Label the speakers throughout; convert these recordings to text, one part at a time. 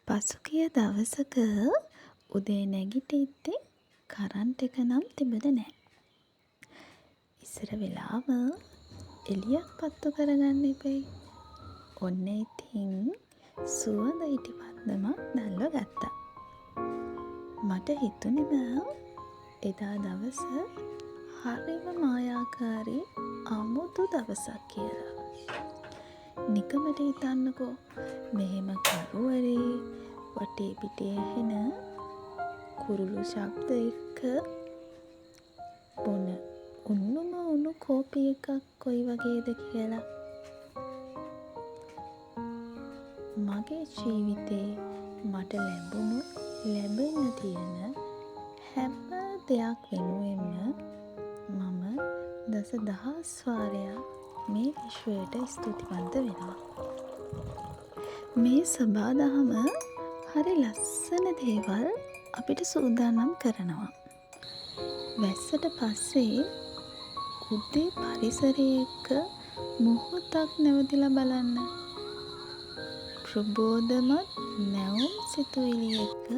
Speaker 1: පසුගිය දවසක උදේ නැගිටිද්දි කරන්ට් එක නම් තිබුණේ නැහැ. ඉස්සර වෙලාව එළියක් පත්තු කරගන්න එපැයි. ඔන්න ඉතින් සුවඳ හිටි පන්දමක් දැල්ව ගත්තා. මට හිතුණෙම එදා දවස හරිම මායාකාරී අමුතු දවසක් කියලා. නිකමට හිතන්නකෝ මෙහෙම කරුවරේ වටේ පිටේ ඇහෙන කුරුළු ශබ්ද එක්ක බොන උණුම උණු කෝපි එකක් කොයි වගේද කියලා. මගේ ජීවිතේ මට ලැබෙන්න තියෙන හැම දෙයක් වෙනුවෙන්ම මම දසදහස් වාරයක් මේ විශ්වයට ස්තුතිවන්ත වෙනවා. මේ සබාදහම හරි ලස්සන දේවල් අපිට සූදානම් කරනවා. වැස්සට පස්සේ උදේ පරිසරය එක්ක මොහොතක් නැවතිලා බලන්න. ප්‍රබෝධමත් නැවුම් සිතුවිලි එක්ක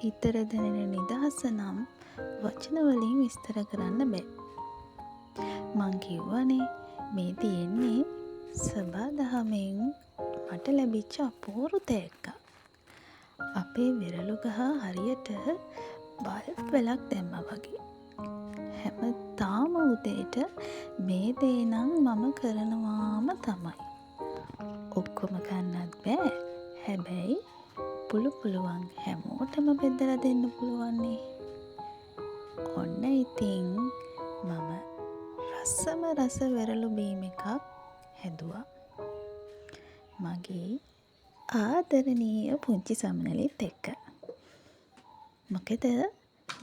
Speaker 1: හිතට දැනෙන නිදහස නම් වචන වලින් විස්තර කරන්න බෑ. මං කිව්වනේ මේ තියෙන්නේ සබාදහමෙන් මට ලැබිච්ච අපූර්ව දෙයක්. අපේ විරලු ගහ හරියට බල්බ් වෙලක් දැම්මා වගේ. හැමදාම උදේට මේ දේ නම් මම කරනවාම තමයි. ඔක්කොම කරන්නත් බෑ. හැබැයි පුළුවන් හැමෝටම බෙදලා දෙන්න පුළුවන් නේ. ඔන්න ඉතින් මම රසම රස වෙරළු බීම් එකක් හැදුවා. මගේ ආදරණීය පුංචි සමනලිත් එක්ක. මොකද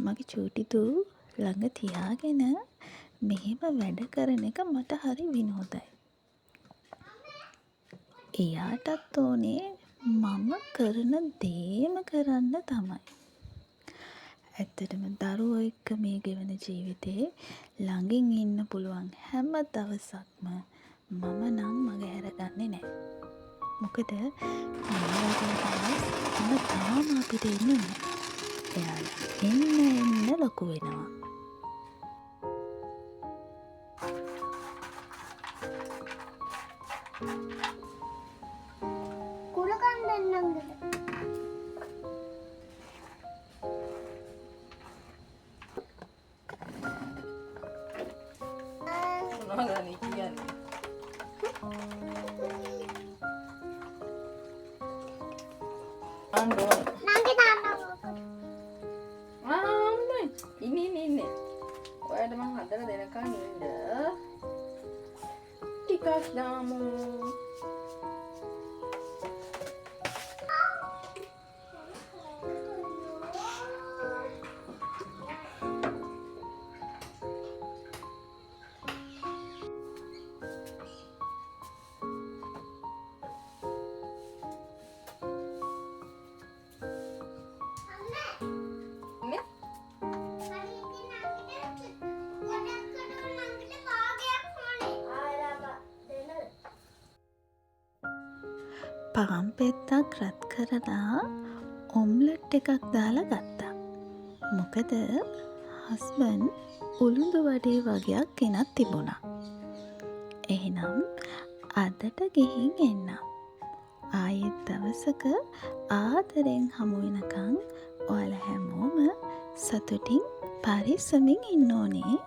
Speaker 1: මගේ චූටි දූ ළඟ තියාගෙන මෙහෙම වැඩ කරන එක මට හරි විනෝදයි. එයාටත් ඕනේ මම කරන දේම කරන්න තමයි. ඇත්තටම දරුවෝ එක්ක මේ ගෙවන ජීවිතේ ළඟින් ඉන්න පුළුවන් හැම දවසක්ම මම නම් මගහැරගන්නේ නැහැ. මොකද තාම අපිට එන්නේ නැහැ. එයාලා එන්න ලොකු වෙනවා.
Speaker 2: කුලකන් දෙන්නම්ද?
Speaker 3: මොනවද කියන්නේ? අඬෝ.
Speaker 2: නංගි දාන්නකෝ.
Speaker 3: අම්මයි. ඉන්නේ. ඔයාලට මං හදලා දෙනකන් ඉන්න. ටිකක් දාමු.
Speaker 1: පාන් පෙත්තක් රත් කරලා ඔම්ලට් එකක් දාලා ගත්තා. මොකද හස්බන්ඩ් උළුඳු වඩේ වගේක් ගෙනත් තිබුණා. එහෙනම් අදට ගිහින් එන්නම්. ආයෙත් දවසක ආදරෙන් හමු වෙනකන් ඔයාලා හැමෝම සතුටින් පරිස්සමින් ඉන්න ඕනේ.